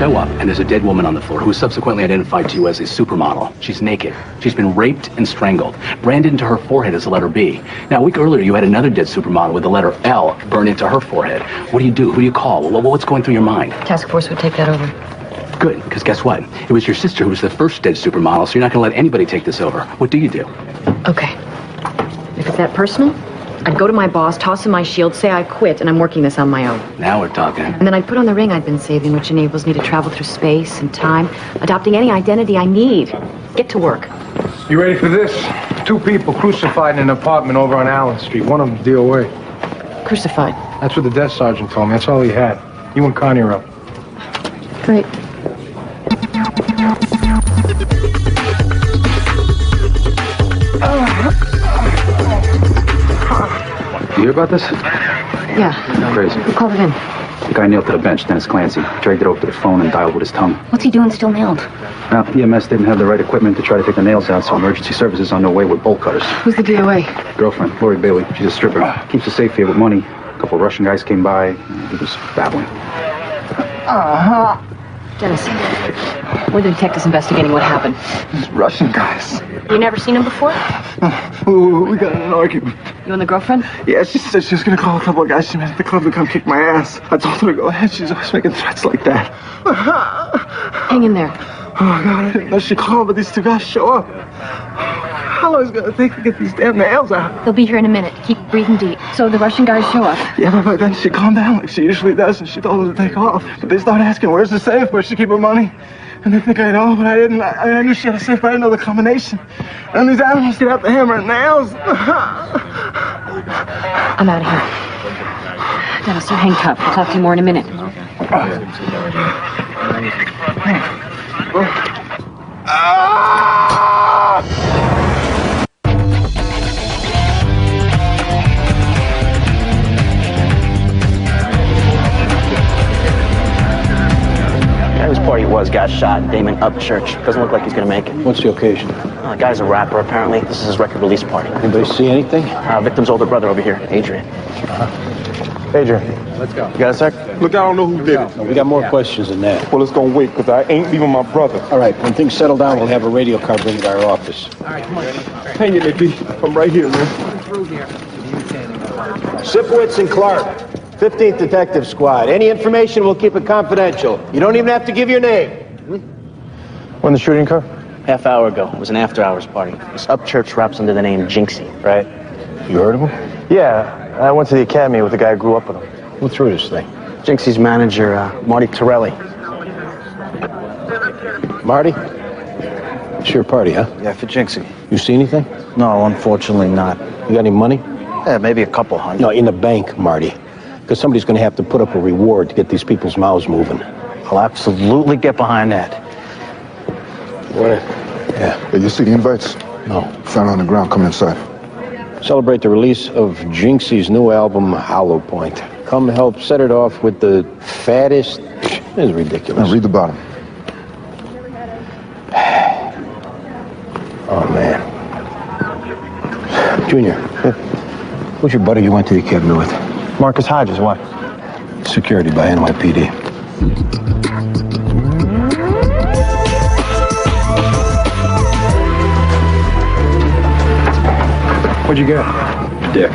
show up, and there's a dead woman on the floor who was subsequently identified to you as a supermodel. She's naked. She's been raped and strangled. Branded into her forehead is the letter B. Now, a week earlier, you had another dead supermodel with the letter L burned into her forehead. What do you do? Who do you call? What's going through your mind? Task force would take that over. Good, because guess what? It was your sister who was the first dead supermodel, so you're not going to let anybody take this over. What do you do? Okay. If it's that personal, I'd go to my boss, toss him my shield, say I quit, and I'm working this on my own. Now we're talking. And then I'd put on the ring I'd been saving, which enables me to travel through space and time, adopting any identity I need. Get to work. You ready for this? 2 people crucified in an apartment over on Allen Street. One of them DOA. Crucified. That's what the desk sergeant told me. That's all he had. You and Connie are up. Great. You hear about this? Yeah. Crazy. Who called it in? The guy nailed to the bench, Dennis Clancy. Dragged it over to the phone and dialed with his tongue. What's he doing still nailed? Well, EMS didn't have the right equipment to try to take the nails out, so emergency services on their way with bolt cutters. Who's the DOA? Girlfriend, Lori Bailey. She's a stripper. Keeps us safe here with money. A couple of Russian guys came by. He was babbling. Dennis, we're the detectives investigating what happened. These Russian guys. You never seen him before? We got in an argument. You and the girlfriend? Yeah, she said she was gonna call a couple of guys she met at the club to come kick my ass. I told her to go ahead. She's always making threats like that. Hang in there. Oh, God, I didn't know she called, but these 2 guys show up. How long is it gonna take to get these damn nails out? They'll be here in a minute. Keep breathing deep. So the Russian guys show up. Yeah, but then she calmed down like she usually does, and she told us to take off. But they start asking, where's the safe? Where's she keep her money? And they think I know, but I didn't. I knew she had a safe, but I didn't know the combination. And these animals get out the hammer and nails. I'm out of here. Dennis, you hang tough. I'll talk to you more in a minute. Whose party got shot. Damon Upchurch. Doesn't look like he's gonna make it. What's the occasion? The guy's a rapper, apparently. This is his record release party. Anybody see anything? Victim's older brother over here, Adrian. Adrian, let's go. You got a sec? Look, I don't know who did it. We got more questions than that. Well, it's gonna wait, because I ain't leaving my brother. All right, when things settle down, we'll have a radio car bring it to our office. All right, come on. Hang it, Nicky. I'm right here, man. Sipowicz and Clark, 15th Detective Squad. Any information, we'll keep it confidential. You don't even have to give your name. When the shooting occurred? Half hour ago. It was an after-hours party. This Upchurch raps under the name Jinxie. Right. You heard of him? Yeah, I went to the academy with the guy who grew up with him. Who threw this thing? Jinxie's manager, Marty Torelli. Marty? It's your party, huh? Yeah, for Jinxie. You see anything? No, unfortunately not. You got any money? Yeah, maybe a couple hundred. No, in the bank, Marty. Because somebody's going to have to put up a reward to get these people's mouths moving. I'll absolutely get behind that. What? Yeah. Hey, you see the invites? No. Found on the ground. Come inside. Celebrate the release of Jinxie's new album, Hollow Point. Come help set it off with the fattest... It's ridiculous. Now read the bottom. Oh, man. Junior. Who's your buddy you went to the academy with? Marcus Hodges, what? Security by NYPD. What'd you get? Dick.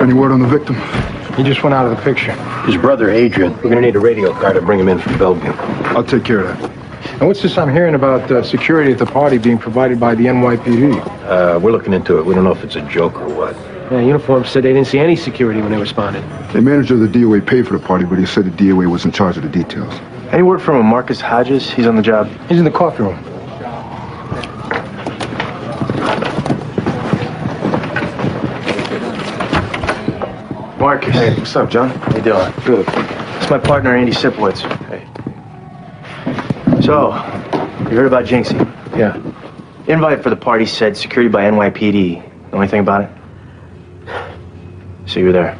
Any word on the victim? He just went out of the picture. His brother, Adrian. We're going to need a radio car to bring him in from Bellevue. I'll take care of that. And what's this I'm hearing about security at the party being provided by the NYPD? We're looking into it. We don't know if it's a joke or what. Yeah, uniforms said they didn't see any security when they responded. The manager of the DOA paid for the party, but he said the DOA was in charge of the details. Any word from him? Marcus Hodges? He's on the job. He's in the coffee room. Marcus. Hey, what's up, John? How you doing? Good. It's my partner, Andy Sipowicz. Hey. So, you heard about Jinxie? Yeah. Invite for the party said security by NYPD. Know anything about it? So you were there?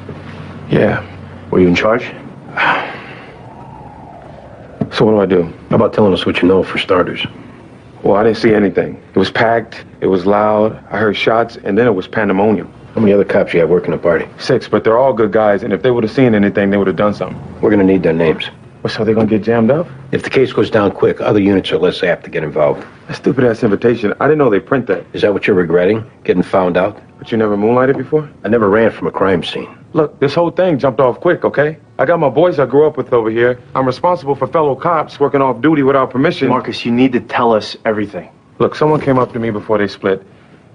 Yeah. Were you in charge? So what do I do? How about telling us what you know for starters? Well, I didn't see anything. It was packed, it was loud, I heard shots, and then it was pandemonium. How many other cops you have working the party? 6, but they're all good guys, and if they would have seen anything, they would have done something. We're going to need their names. Well, so they're gonna get jammed up? If the case goes down quick, other units are less apt to get involved. That stupid-ass invitation. I didn't know they print that. Is that what you're regretting? Getting found out? But you never moonlighted before? I never ran from a crime scene. Look, this whole thing jumped off quick, okay? I got my boys I grew up with over here. I'm responsible for fellow cops working off duty without permission. Marcus, you need to tell us everything. Look, someone came up to me before they split.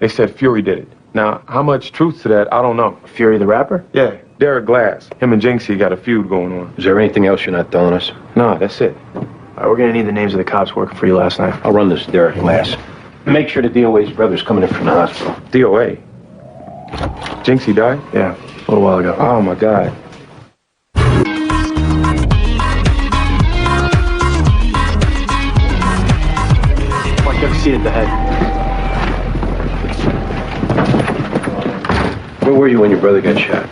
They said Fury did it. Now, how much truth to that, I don't know. Fury the rapper? Yeah, Derek Glass. Him and Jinxie got a feud going on. Is there anything else you're not telling us? No, that's it. All right, we're gonna need the names of the cops working for you last night. I'll run this Derek Glass. Make sure the DOA's brother's coming in from the hospital. DOA? Jinxie died? Yeah, a little while ago. Oh, my God. Mark, you have a seat at the head. Where were you when your brother got shot?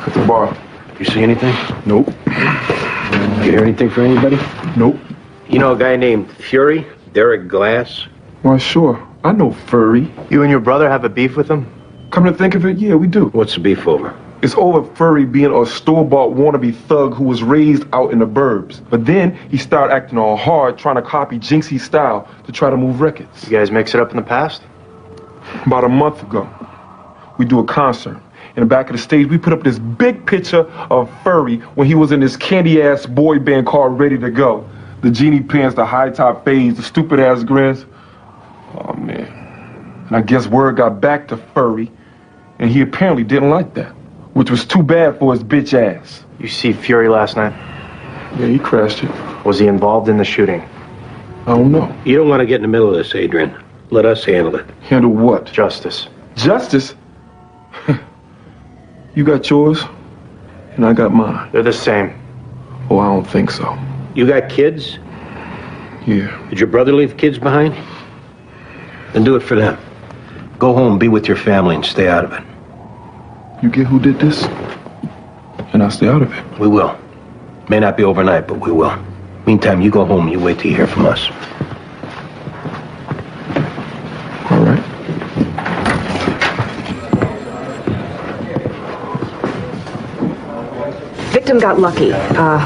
At the bar. You see anything? Nope. You hear anything from anybody? Nope. You know a guy named Fury? Derek Glass? Why, sure. I know Furry. You and your brother have a beef with him? Come to think of it, yeah, we do. What's the beef over? It's over Furry being a store-bought wannabe thug who was raised out in the burbs. But then he started acting all hard, trying to copy Jinxie's style to try to move records. You guys mix it up in the past? About a month ago, we do a concert. In the back of the stage, we put up this big picture of Furry when he was in this candy-ass boy band called Ready to Go. The genie pants, the high-top fades, the stupid-ass grins. Oh, man. And I guess word got back to Furry, and he apparently didn't like that, which was too bad for his bitch ass. You see Fury last night? Yeah, he crashed it. Was he involved in the shooting? I don't know. You don't want to get in the middle of this, Adrian. Let us handle it. Handle what? Justice. Justice? You got yours, and I got mine. They're the same. Oh, I don't think so. You got kids? Yeah. Did your brother leave kids behind? Then do it for them. Go home, be with your family, and stay out of it. You get who did this? And I'll stay out of it. We will. May not be overnight, but we will. Meantime, you go home and you wait till you hear from us. All right. Victim got lucky.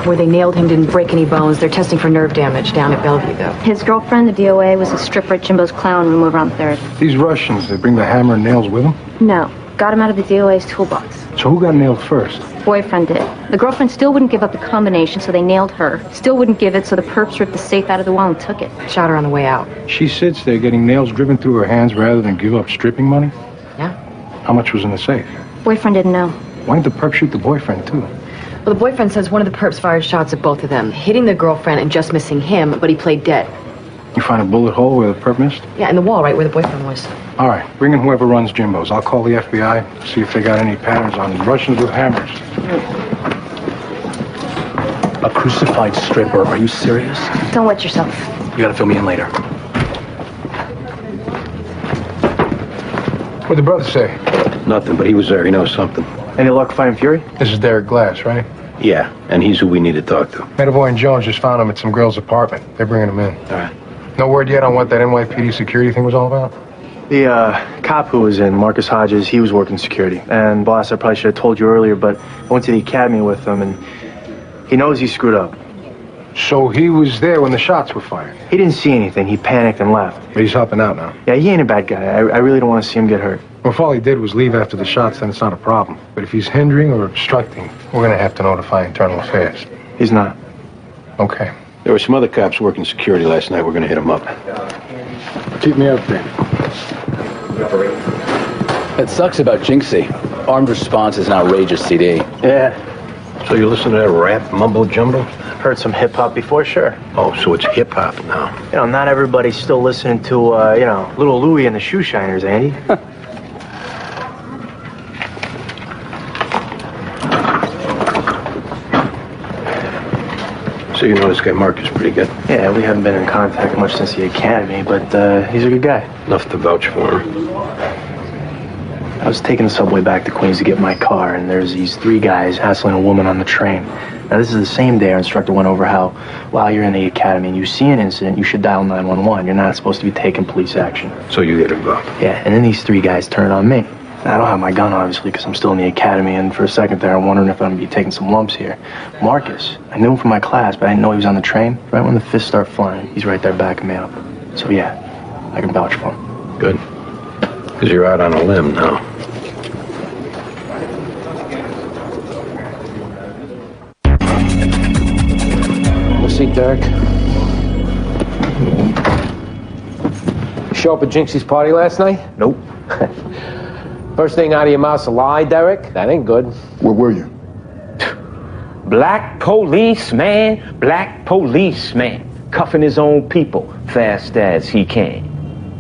Where they nailed him didn't break any bones. They're testing for nerve damage down at Bellevue, though. His girlfriend, the DOA, was a stripper at Jimbo's clown room over on 3rd. These Russians, they bring the hammer and nails with them? No, got him out of the DOA's toolbox. So who got nailed first? Boyfriend did. The girlfriend still wouldn't give up the combination, so they nailed her. Still wouldn't give it, so the perps ripped the safe out of the wall and took it. Shot her on the way out. She sits there getting nails driven through her hands rather than give up stripping money? Yeah. How much was in the safe? Boyfriend didn't know. Why didn't the perp shoot the boyfriend, too? Well, the boyfriend says one of the perps fired shots at both of them, hitting the girlfriend and just missing him, but he played dead. You find a bullet hole where the perp missed? Yeah, in the wall right where the boyfriend was. All right, bring in whoever runs Jimbo's. I'll call the FBI, see if they got any patterns on Russians with hammers. A crucified stripper? Are you serious? Don't wet yourself. You gotta fill me in later. What'd the brother say? Nothing, but he was there. He knows something. Any luck finding Fury? This is Derek Glass, right? Yeah, and he's who we need to talk to. Medavoy and Jones just found him at some girl's apartment. They're bringing him in. All right. No word yet on what that NYPD security thing was all about? The cop who was in, Marcus Hodges, he was working security. And boss, I probably should have told you earlier, but I went to the academy with him, and he knows he screwed up. So he was there when the shots were fired? He didn't see anything. He panicked and left. But he's helping out now. Yeah, he ain't a bad guy. I really don't want to see him get hurt. Well, if all he did was leave after the shots, then it's not a problem. But if he's hindering or obstructing, we're going to have to notify Internal Affairs. He's not. Okay. There were some other cops working security last night. We're going to hit them up. Keep me up there. It sucks about Jinxie. Armed Response is an outrageous CD. Yeah. So you listen to that rap mumbo-jumbo? Heard some hip-hop before, sure. Oh, so it's hip-hop now. You know, not everybody's still listening to, Little Louie and the Shoe Shiners, Andy. So you know this guy Mark is pretty good? Yeah, we haven't been in contact much since the academy, but he's a good guy. Enough to vouch for him. I was taking the subway back to Queens to get my car, and there's these three guys hassling a woman on the train. Now, this is the same day our instructor went over how, while you're in the academy and you see an incident, you should dial 911. You're not supposed to be taking police action. So you get involved? Yeah, and then these three guys turn on me. I don't have my gun, obviously, because I'm still in the academy, and for a second there, I'm wondering if I'm going to be taking some lumps here. Marcus, I knew him from my class, but I didn't know he was on the train. Right when the fists start flying, he's right there backing me up. So yeah, I can vouch for him. Good. Because you're out on a limb now. We'll see, Derek. Show up at Jinxie's party last night? Nope. First thing out of your mouth's a lie, Derek? That ain't good. Where were you? Black policeman, cuffing his own people fast as he can.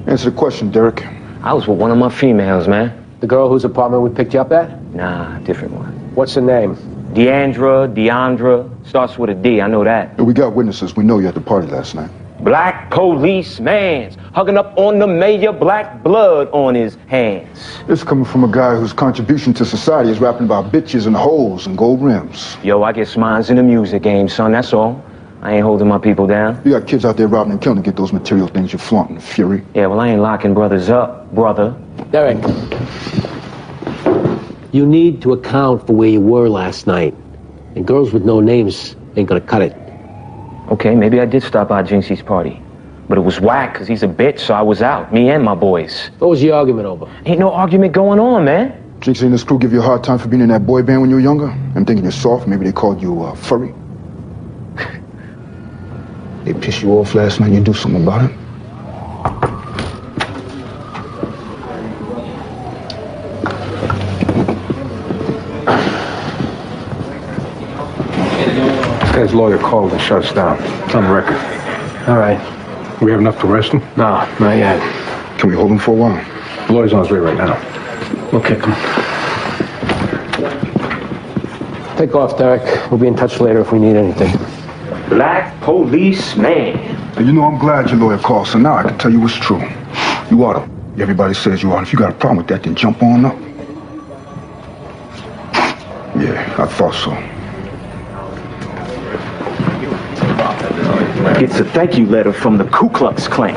Answer the question, Derek. I was with one of my females, man. The girl whose apartment we picked you up at? Nah, different one. What's her name? Deandra, starts with a D, I know that. We got witnesses. We know you at the party last night. Black policeman's hugging up on the mayor, black blood on his hands. This coming from a guy whose contribution to society is rapping about bitches and hoes and gold rims. Yo, I guess mine's in the music game, son, that's all. I ain't holding my people down. You got kids out there robbing and killing to get those material things you're flaunting, Fury. Yeah, well, I ain't locking brothers up, brother. Derek, you need to account for where you were last night. And girls with no names ain't gonna cut it. Okay, maybe I did stop by Jinxie's party. But it was whack, because he's a bitch, so I was out. Me and my boys. What was the argument over? Ain't no argument going on, man. Jinxie and this crew give you a hard time for being in that boy band when you were younger? I'm thinking you're soft. Maybe they called you, furry. They pissed you off last night. You do something about it? This guy's lawyer called and shut us down. It's on record. All right. We have enough to arrest him? No, not yet. Can we hold him for a while? The lawyer's on his way right now. We'll kick him. Take off, Derek. We'll be in touch later if we need anything. Black policeman. You know, I'm glad your lawyer called, so now I can tell you what's true. You oughta. Everybody says you oughta. If you got a problem with that, then jump on up. Yeah, I thought so. It's a thank you letter from the Ku Klux Klan.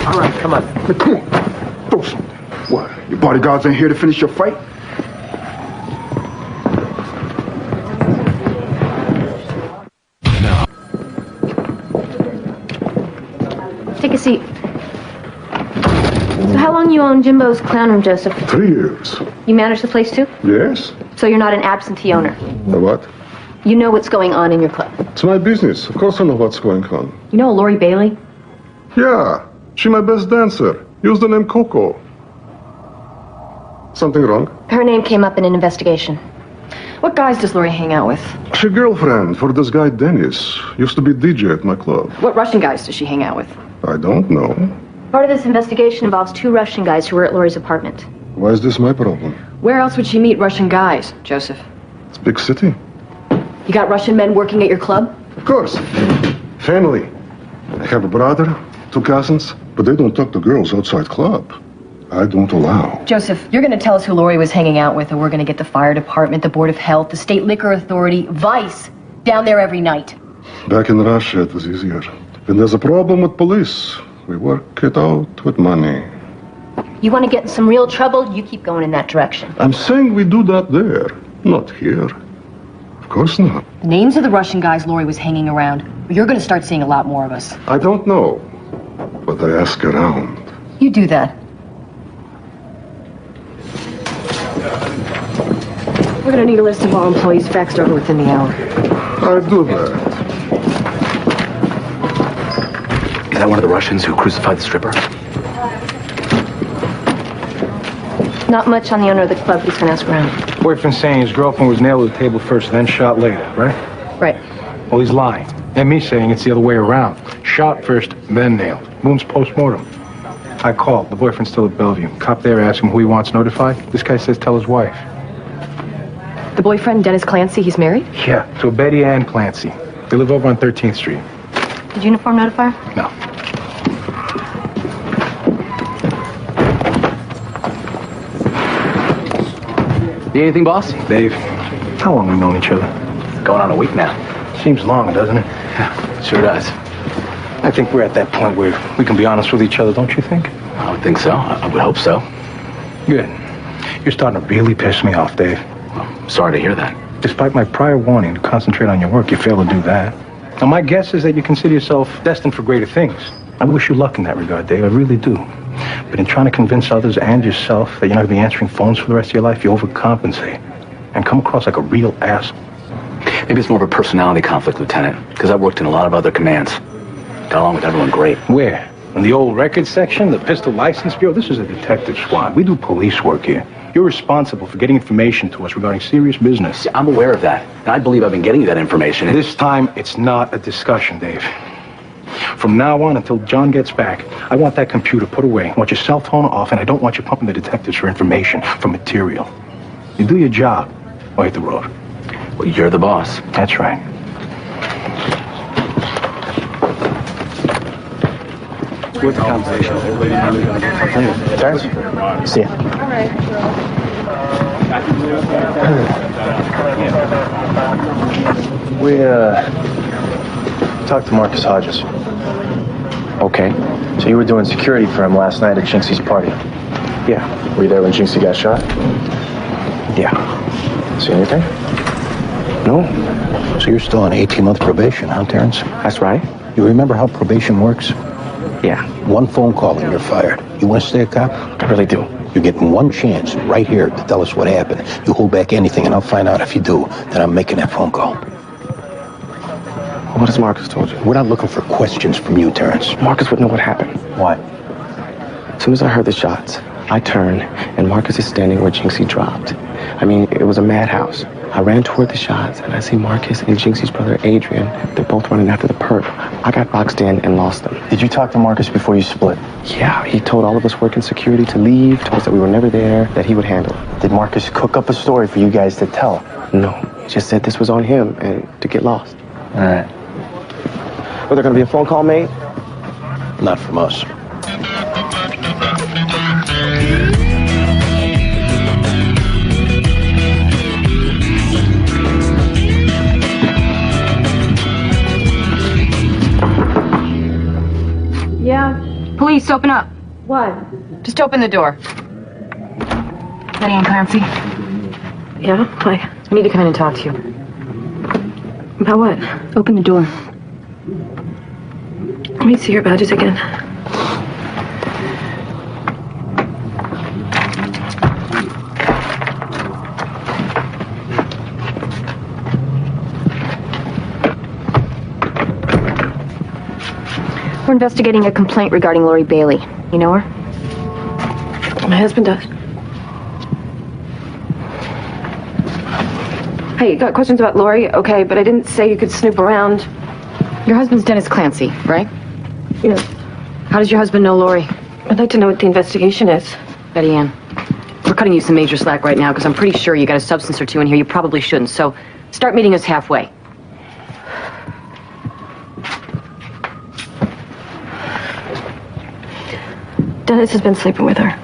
All right, come on. Hey, come on. Throw something. What? Your bodyguards ain't here to finish your fight? Take a seat. So how long you own Jimbo's Clown Room, Joseph? 3 years. You manage the place too? Yes. So you're not an absentee owner? What? You know what's going on in your club? It's my business. Of course I know what's going on. You know Lori Bailey? Yeah. She my best dancer. Use the name Coco. Something wrong? Her name came up in an investigation. What guys does Lori hang out with? She girlfriend for this guy Dennis. Used to be DJ at my club. What Russian guys does she hang out with? I don't know. Part of this investigation involves 2 Russian guys who were at Lori's apartment. Why is this my problem? Where else would she meet Russian guys, Joseph? It's a big city. You got Russian men working at your club? Of course. Family. I have a brother, 2 cousins, but they don't talk to girls outside club. I don't allow. Joseph, you're going to tell us who Lori was hanging out with, or we're going to get the fire department, the Board of Health, the State Liquor Authority, Vice, down there every night. Back in Russia, it was easier. When there's a problem with police, we work it out with money. You want to get in some real trouble, you keep going in that direction. I'm saying we do that there, not here. Of course not. Names of the Russian guys Lori was hanging around. You're going to start seeing a lot more of us. I don't know, but I ask around. You do that. We're going to need a list of all employees faxed over within the hour. I do that. Is that one of the Russians who crucified the stripper? Not much on the owner of the club, but he's going to ask around. Boyfriend's saying his girlfriend was nailed to the table first, then shot later, right? Right. Well, he's lying. And me saying it's the other way around. Shot first, then nailed. Wounds post-mortem. I called. The boyfriend's still at Bellevue. Cop there asked him who he wants notified. This guy says tell his wife. The boyfriend, Dennis Clancy, he's married? Yeah, to Betty Ann Clancy. They live over on 13th Street. Did uniform notify? No. Need anything, boss? Dave, how long have we known each other? Going on a week now. Seems long, doesn't it? Yeah, sure does. I think we're at that point where we can be honest with each other, don't you think? I would think so. I would hope so. Good. You're starting to really piss me off, Dave. Sorry to hear that. Despite my prior warning to concentrate on your work, you fail to do that. Now, my guess is that you consider yourself destined for greater things. I wish you luck in that regard, Dave. I really do. But in trying to convince others and yourself that you're not going to be answering phones for the rest of your life, you overcompensate and come across like a real asshole. Maybe it's more of a personality conflict, Lieutenant, because I've worked in a lot of other commands. Got along with everyone great. Where? In the old records section? The Pistol License Bureau? This is a detective squad. We do police work here. You're responsible for getting information to us regarding serious business. Yeah, I'm aware of that. And I believe I've been getting you that information. This time, it's not a discussion, Dave. From now on until John gets back, I want that computer put away. I want your cell phone off, and I don't want you pumping the detectives for information, for material. You do your job, or hit the road. Well, you're the boss. That's right. What's the conversation? Terrence? See ya. All right. We, talked to Marcus Hodges. Okay. So you were doing security for him last night at Jinxie's party? Yeah. Were you there when Jinxie got shot? Yeah. See anything? No. So you're still on 18-month probation, huh, Terrence? That's right. You remember how probation works? Yeah. One phone call and you're fired. You want to stay a cop? I really do. You're getting one chance right here to tell us what happened. You hold back anything and I'll find out if you do that I'm making that phone call. What has Marcus told you? We're not looking for questions from you, Terrence. Marcus would know what happened. Why? As soon as I heard the shots, I turned, and Marcus is standing where Jinxie dropped. I mean, it was a madhouse. I ran toward the shots, and I see Marcus and Jinxie's brother, Adrian. They're both running after the perp. I got boxed in and lost them. Did you talk to Marcus before you split? Yeah, he told all of us working security to leave, told us that we were never there, that he would handle it. Did Marcus cook up a story for you guys to tell? No, he just said this was on him and to get lost. All right. Was there going to be a phone call made? Not from us. Yeah? Police, open up. What? Just open the door. Betty Ann Clancy. Yeah? Hi. I need to come in and talk to you. About what? Open the door. Let me see your badges again. We're investigating a complaint regarding Lori Bailey. You know her? My husband does. Hey, you got questions about Lori? Okay, but I didn't say you could snoop around. Your husband's Dennis Clancy, right? Yeah. How does your husband know Lori? I'd like to know what the investigation is. Betty Ann, we're cutting you some major slack right now because I'm pretty sure you got a substance or two in here you probably shouldn't. So start meeting us halfway. Dennis has been sleeping with her.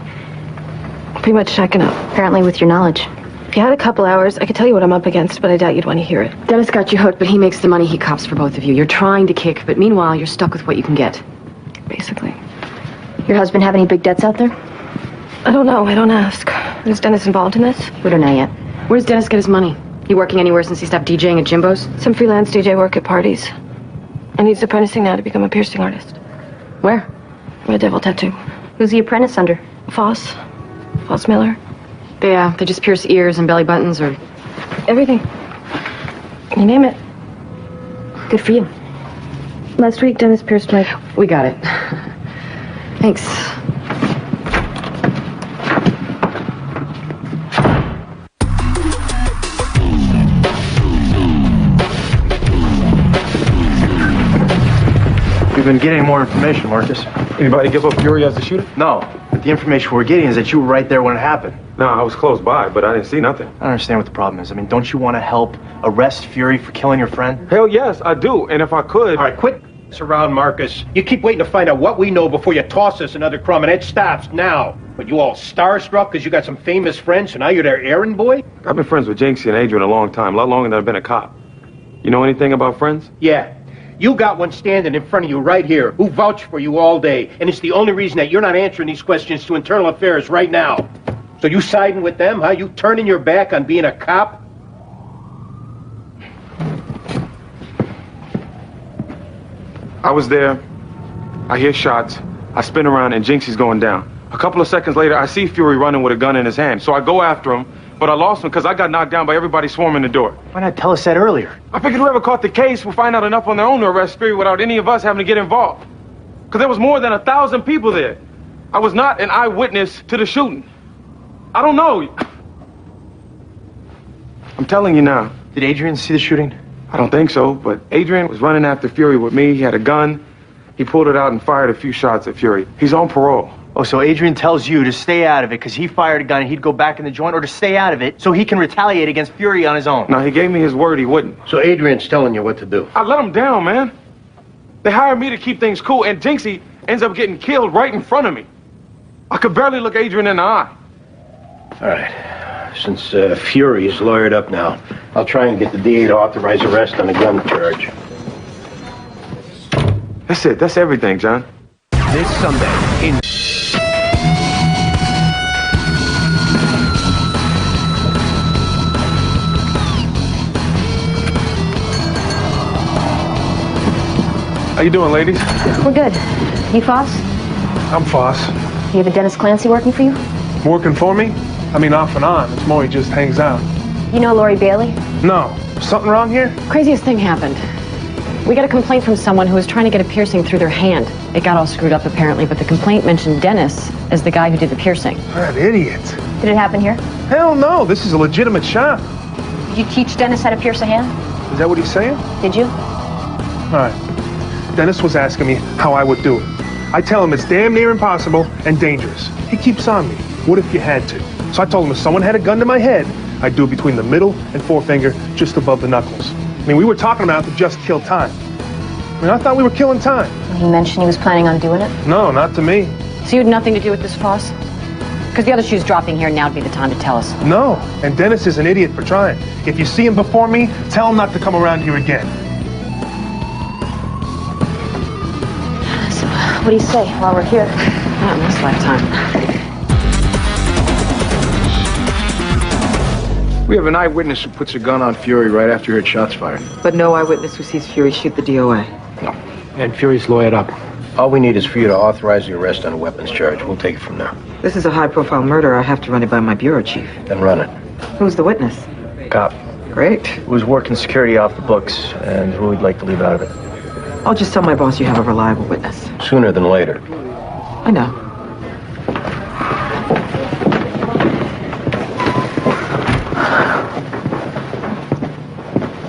Pretty much checking up. Apparently with your knowledge. If you had a couple hours, I could tell you what I'm up against, but I doubt you'd want to hear it. Dennis got you hooked, but he makes the money he cops for both of you. You're trying to kick, but meanwhile, you're stuck with what you can get. Basically. Your husband have any big debts out there? I don't know. I don't ask. Is Dennis involved in this? We don't know yet. Where does Dennis get his money? He working anywhere since he stopped DJing at Jimbo's? Some freelance DJ work at parties. And he's apprenticing now to become a piercing artist. Where? Red Devil Tattoo. Who's the apprentice under? Foss Miller. They just pierce ears and belly buttons or... Everything. You name it. Good for you. Last week, Dennis pierced my... We got it. Thanks. We've been getting more information, Marcus. Anybody give up Fury as the shooter? No, but the information we're getting is that you were right there when it happened. No, I was close by, but I didn't see nothing. I don't understand what the problem is. I mean, don't you want to help arrest Fury for killing your friend? Hell yes, I do. And if I could... All right, quit around, Marcus. You keep waiting to find out what we know before you toss us another crumb, and it stops now. But you all starstruck because you got some famous friends, so now you're their errand boy? I've been friends with Jinxie and Adrian a long time, a lot longer than I've been a cop. You know anything about friends? Yeah. You got one standing in front of you right here who vouched for you all day, and it's the only reason that you're not answering these questions to Internal Affairs right now. So you siding with them, huh? You turning your back on being a cop? I was there. I hear shots. I spin around and Jinxie's going down. A couple of seconds later, I see Fury running with a gun in his hand. So I go after him, but I lost him because I got knocked down by everybody swarming the door. Why not tell us that earlier? I figured whoever caught the case will find out enough on their own to arrest Fury without any of us having to get involved. Because there was more than 1,000 people there. I was not an eyewitness to the shooting. I don't know. I'm telling you now. Did Adrian see the shooting? I don't think so, but Adrian was running after Fury with me. He had a gun. He pulled it out and fired a few shots at Fury. He's on parole. Oh, so Adrian tells you to stay out of it because he fired a gun and he'd go back in the joint, or to stay out of it so he can retaliate against Fury on his own? No, he gave me his word he wouldn't. So Adrian's telling you what to do? I let him down, man. They hired me to keep things cool, and Jinxie ends up getting killed right in front of me. I could barely look Adrian in the eye. All right. Since Fury's lawyered up now, I'll try and get the DA to authorize arrest on a gun charge. That's it. That's everything, John. This Sunday in... How you doing, ladies? We're good. You Foss? I'm Foss. You have a Dennis Clancy working for you? Working for me? I mean, off and on. It's more he just hangs out. You know Lori Bailey? No. Something wrong here? Craziest thing happened. We got a complaint from someone who was trying to get a piercing through their hand. It got all screwed up apparently, but the complaint mentioned Dennis as the guy who did the piercing. That idiot. Did it happen here? Hell no. This is a legitimate shop. Did you teach Dennis how to pierce a hand? Is that what he's saying? Did you? All right. Dennis was asking me how I would do it. I tell him it's damn near impossible and dangerous. He keeps on me. What if you had to? So I told him if someone had a gun to my head, I'd do it between the middle and forefinger, just above the knuckles. I mean, we were talking about to just kill time. I mean, I thought we were killing time. He mentioned he was planning on doing it? No, not to me. So you had nothing to do with this, Foss? Because the other shoe's dropping here, now would be the time to tell us. No, and Dennis is an idiot for trying. If you see him before me, tell him not to come around here again. So, what do you say while we're here? Not in this lifetime. We have an eyewitness who puts a gun on Fury right after he heard shots fired. But no eyewitness who sees Fury shoot the DOA. No. And Fury's lawyered up. All we need is for you to authorize the arrest on a weapons charge. We'll take it from there. This is a high-profile murder. I have to run it by my bureau chief. Then run it. Who's the witness? Cop. Great. Who's working security off the books and who we'd like to leave out of it. I'll just tell my boss you have a reliable witness. Sooner than later. I know.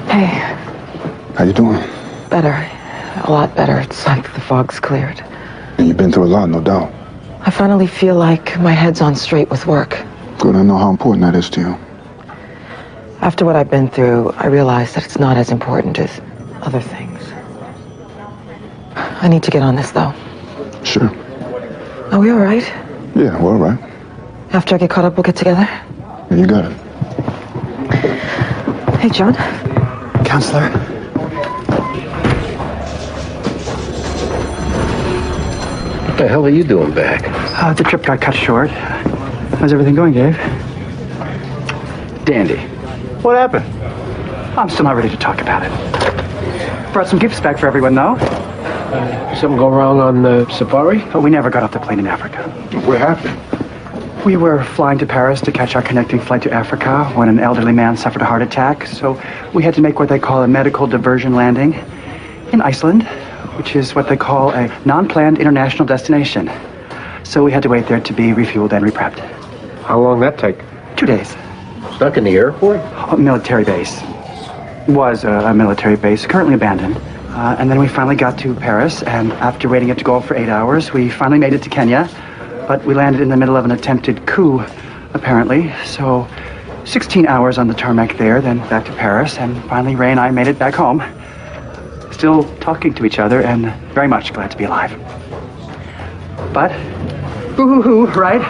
Hey. How you doing? Better. A lot better. It's like the fog's cleared. And you've been through a lot, no doubt. I finally feel like my head's on straight with work. Good, I know how important that is to you. After what I've been through, I realize that it's not as important as other things. I need to get on this, though. Sure. Are we all right? Yeah, we're all right. After I get caught up, we'll get together? Yeah, you got it. Hey, John. Counselor? What the hell are you doing back? The trip got cut short. How's everything going, Dave? Dandy. What happened? I'm still not ready to talk about it. Brought some gifts back for everyone, though. Something go wrong on the safari? But we never got off the plane in Africa. What happened? We were flying to Paris to catch our connecting flight to Africa when an elderly man suffered a heart attack, so we had to make what they call a medical diversion landing in Iceland, which is what they call a non-planned international destination. So we had to wait there to be refueled and reprepped. How long that take? 2 days. Stuck in the airport? A military base. Was a military base, currently abandoned. And then we finally got to Paris, and after waiting at Gaulle for 8 hours, we finally made it to Kenya. But we landed in the middle of an attempted coup, apparently. So 16 hours on the tarmac there, then back to Paris, and finally Ray and I made it back home. Still talking to each other and very much glad to be alive. But, boo-hoo-hoo, right?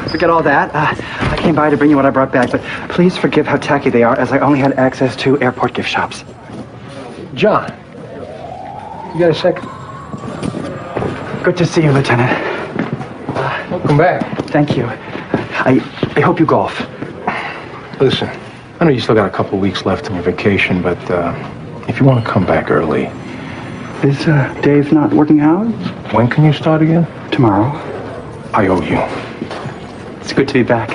Forget all that. I came by to bring you what I brought back, but please forgive how tacky they are, as I only had access to airport gift shops. John, you got a second? Good to see you, Lieutenant. Welcome back. Thank you. I hope you golf. Listen, I know you still got a couple of weeks left on your vacation, but if you want to come back early... Is Dave not working out? When can you start again? Tomorrow. I owe you. It's good to be back.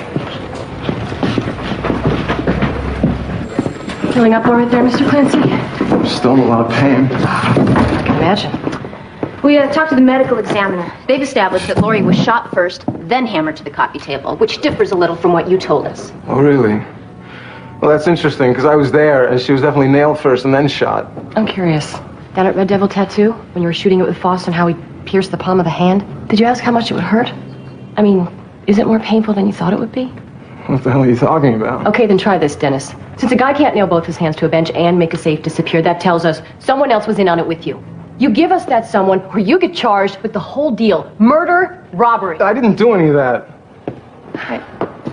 Feeling up all right there, Mr. Clancy? I'm still in a lot of pain. I can imagine. We talked to the medical examiner. They've established that Lori was shot first, then hammered to the coffee table, which differs a little from what you told us. Oh, really? Well, that's interesting, because I was there, and she was definitely nailed first and then shot. I'm curious. Down at Red Devil Tattoo, when you were shooting it with Foss and how he pierced the palm of the hand, did you ask how much it would hurt? I mean, is it more painful than you thought it would be? What the hell are you talking about? Okay, then try this, Dennis. Since a guy can't nail both his hands to a bench and make a safe disappear, that tells us someone else was in on it with you. You give us that someone, or you get charged with the whole deal. Murder, robbery. I didn't do any of that. All right,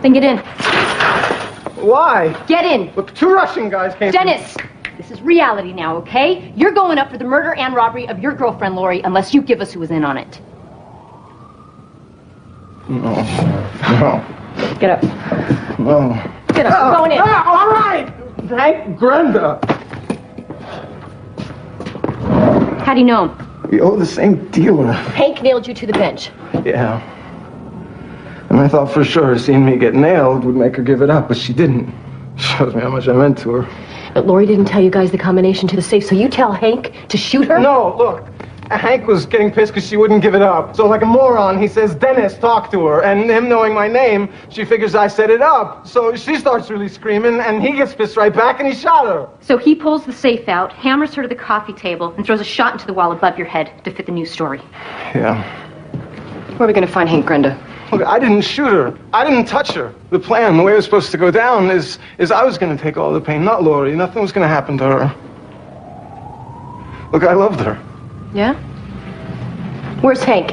then get in. Why? Get in. Look, 2 Russian guys came... Dennis, this is reality now, okay? You're going up for the murder and robbery of your girlfriend, Lori, unless you give us who was in on it. No. Get up. No. Get up. We're going in. All right. Thank Brenda. How do you know him? We owe the same dealer. Hank nailed you to the bench. Yeah. And I thought for sure seeing me get nailed would make her give it up, but she didn't. Shows me how much I meant to her. But Lori didn't tell you guys the combination to the safe, so you tell Hank to shoot her? No, look. Hank was getting pissed because she wouldn't give it up. So like a moron, he says, Dennis, talk to her. And him knowing my name, she figures I set it up. So she starts really screaming, and he gets pissed right back, and he shot her. So he pulls the safe out, hammers her to the coffee table, and throws a shot into the wall above your head to fit the news story. Yeah. Where are we going to find Hank, Brenda? Look, I didn't shoot her. I didn't touch her. The plan, the way it was supposed to go down, is I was going to take all the pain, not Lori. Nothing was going to happen to her. Look, I loved her. Yeah? Where's Hank?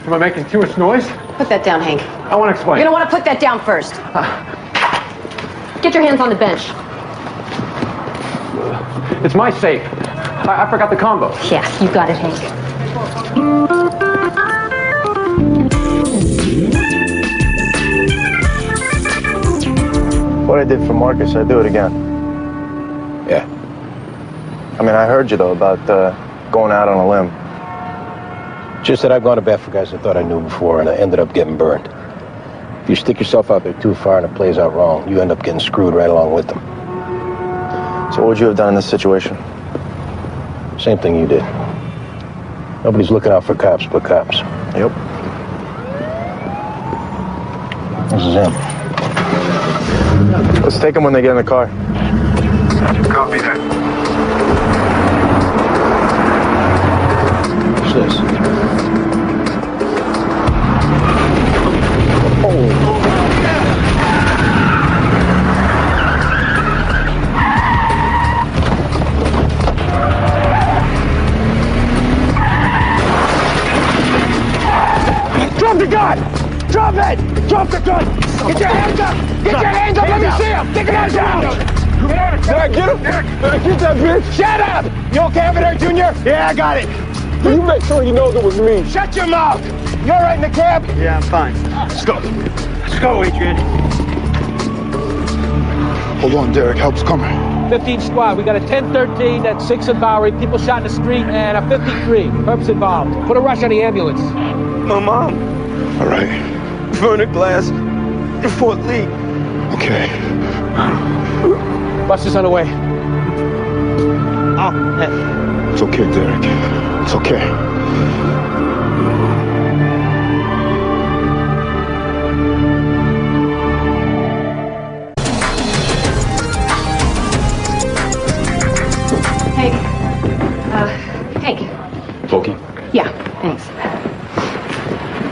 Am I making too much noise? Put that down, Hank. I want to explain. You're going to want to put that down first. Get your hands on the bench. It's my safe. I forgot the combo. Yeah, you got it, Hank. What I did for Marcus, I'd do it again. Yeah. I mean, I heard you, though, about going out on a limb. Just that I've gone to bat for guys I thought I knew before, and I ended up getting burned. If you stick yourself out there too far and it plays out wrong, you end up getting screwed right along with them. So what would you have done in this situation? Same thing you did. Nobody's looking out for cops but cops. Yep. This is him. Let's take them when they get in the car. Copy that. What's this? Drop the gun! Drop it! Drop the gun! Get your hands up! Get your hands up! Let me see him! Get your hands down! Did I get him? Did I get that bitch? Shut up! You okay over there, Junior? Yeah, I got it. You make sure he knows it was me. Shut your mouth! You all right in the cab? Yeah, I'm fine. Let's go. Let's go, Adrian. Hold on, Derek. Help's coming. 15 squad. We got a 10-13 at 6 in Bowery. People shot in the street, and a 53. Perps involved. Put a rush on the ambulance. My mom. All right. Verna Glass in Fort Lee. Okay. Bus is on the way. Oh, hey. It's okay, Derek. It's okay. Hank. Folge? Yeah, thanks.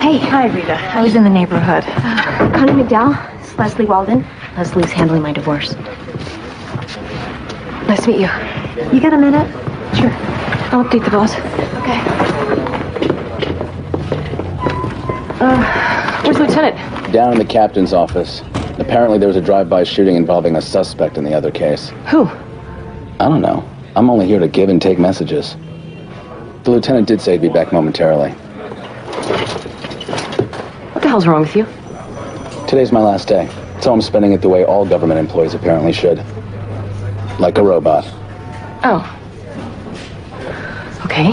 Hey. Hi, Rita. I was in the neighborhood. Connie McDowell, it's Leslie Walden. Leslie's handling my divorce. Nice to meet you. You got a minute? Sure. I'll update the boss. Okay. Where's Lieutenant? Down in the captain's office. Apparently there was a drive-by shooting involving a suspect in the other case. Who? I don't know. I'm only here to give and take messages. The lieutenant did say he'd be back momentarily. What the hell's wrong with you? Today's my last day, so I'm spending it the way all government employees apparently should. Like a robot. Oh. Okay.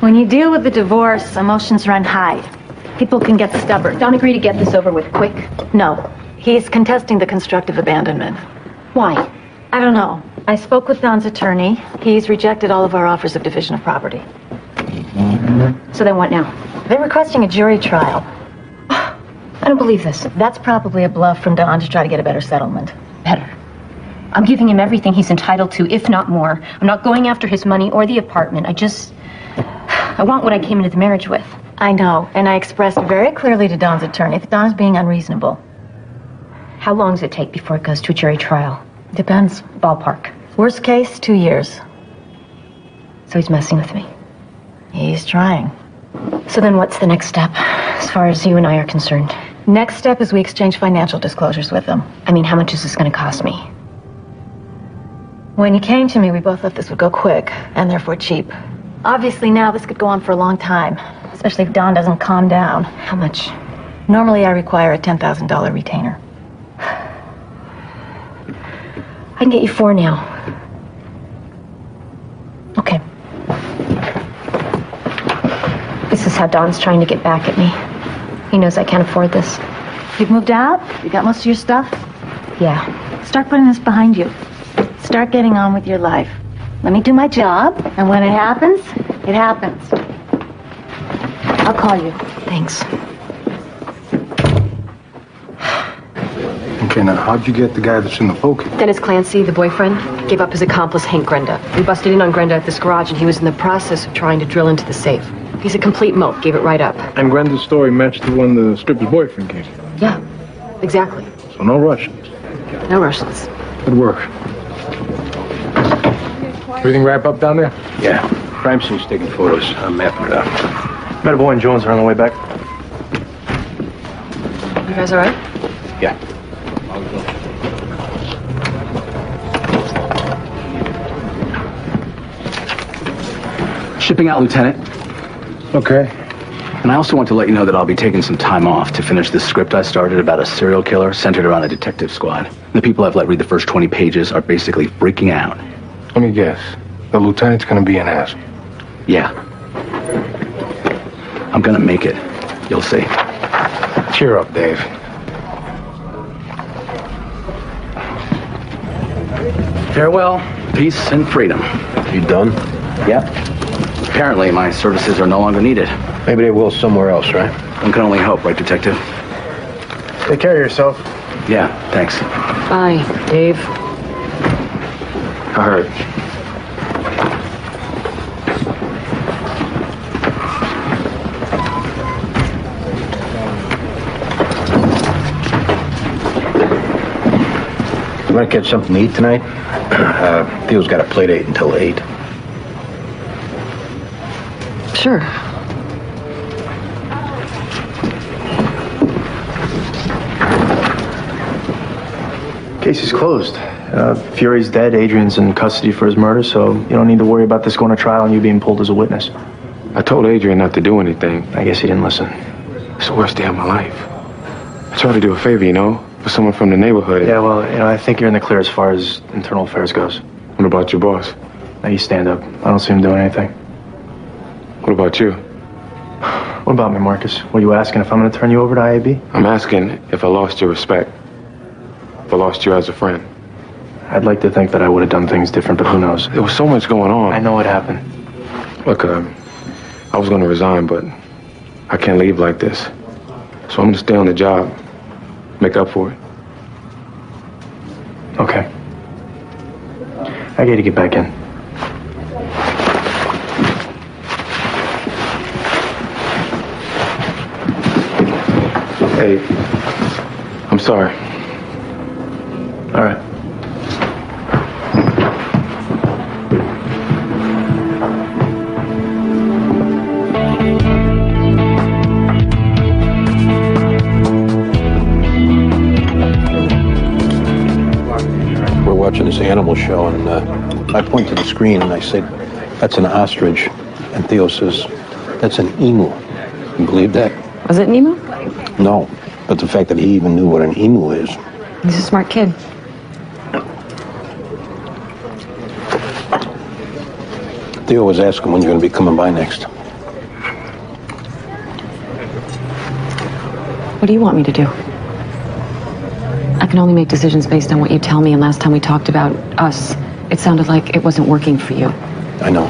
When you deal with a divorce, emotions run high. People can get stubborn. Don't agree to get this over with quick. No. He's contesting the constructive abandonment. Why? I don't know. I spoke with Don's attorney. He's rejected all of our offers of division of property. So then what now? They're requesting a jury trial. I don't believe this. That's probably a bluff from Don to try to get a better settlement. Better. I'm giving him everything he's entitled to, if not more. I'm not going after his money or the apartment. I want what I came into the marriage with. I know, and I expressed very clearly to Don's attorney that Don's being unreasonable. How long does it take before it goes to a jury trial? Depends. Ballpark. Worst case, 2 years. So he's messing with me. He's trying. So then what's the next step, as far as you and I are concerned? Next step is we exchange financial disclosures with them. I mean, how much is this going to cost me? When you came to me, we both thought this would go quick, and therefore cheap. Obviously now this could go on for a long time, especially if Don doesn't calm down. How much? Normally I require a $10,000 retainer. I can get you 4 now. Okay. This is how Don's trying to get back at me. He knows I can't afford this. You've moved out? You got most of your stuff? Yeah. Start putting this behind you. Start getting on with your life. Let me do my job, and when it happens, it happens. I'll call you. Thanks. Okay, now, how'd you get the guy that's in the poker? Dennis Clancy, the boyfriend, gave up his accomplice, Hank Grenda. We busted in on Grenda at this garage, and he was in the process of trying to drill into the safe. He's a complete mope, gave it right up. And Grenda's story matched the one the stripper's boyfriend gave you. Yeah, exactly. So no Russians. No Russians. Good work. Everything wrap up down there? Yeah. Crime scene's taking photos. I'm mapping it out. Met a boy and Jones are on the way back. You guys all right? Yeah. Shipping out, Lieutenant. Okay. And I also want to let you know that I'll be taking some time off to finish this script I started about a serial killer centered around a detective squad. The people I've let read the first 20 pages are basically freaking out. Let me guess. The lieutenant's gonna be an ass. Yeah. I'm gonna make it. You'll see. Cheer up, Dave. Farewell, peace, and freedom. You done? Yep. Apparently, my services are no longer needed. Maybe they will somewhere else, right? One can only hope, right, Detective? Take care of yourself. Yeah, thanks. Bye, Dave. I heard. You want to catch something to eat tonight? Theo's got a play date until 8. Sure. Case is closed. Fury's dead. Adrian's in custody for his murder, so you don't need to worry about this going to trial and you being pulled as a witness. I told Adrian not to do anything. I guess he didn't listen. It's the worst day of my life. I tried to do a favor, you know, for someone from the neighborhood. Yeah, well, I think you're in the clear as far as internal affairs goes. What about your boss? Now you stand up. I don't see him doing anything. What about you? What about me, Marcus? Were you asking if I'm going to turn you over to IAB? I'm asking if I lost your respect. If I lost you as a friend. I'd like to think that I would have done things different, but who knows? There was so much going on. I know what happened. Look, I was going to resign, but I can't leave like this. So I'm going to stay on the job. Make up for it. Okay. I got to get back in. Hey, I'm sorry. All right. We're watching this animal show, and I point to the screen and I say, "That's an ostrich." And Theo says, "That's an emu." You believe that? Was it Nemo? No, but the fact that he even knew what an emu is. He's a smart kid. Theo was asking when you're going to be coming by next. What do you want me to do? I can only make decisions based on what you tell me, and last time we talked about us, it sounded like it wasn't working for you. I know.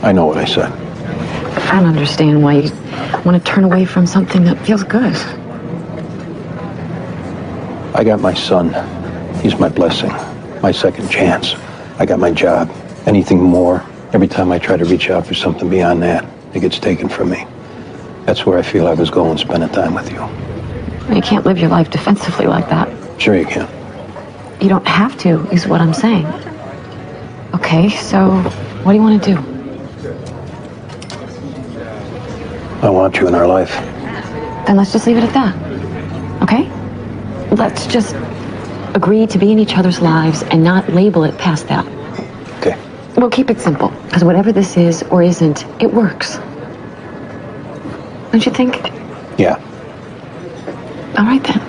I know what I said. I don't understand why you want to turn away from something that feels good. I got my son. He's my blessing, my second chance. I got my job. Anything more, every time I try to reach out for something beyond that, it gets taken from me. That's where I feel I was going, spending time with you. You can't live your life defensively like that. Sure you can. You don't have to, is what I'm saying. Okay, so what do you want to do? I want you in our life. Then let's just leave it at that. Okay? Let's just agree to be in each other's lives and not label it past that. Okay. We'll keep it simple, because whatever this is or isn't, it works. Don't you think? Yeah. All right then.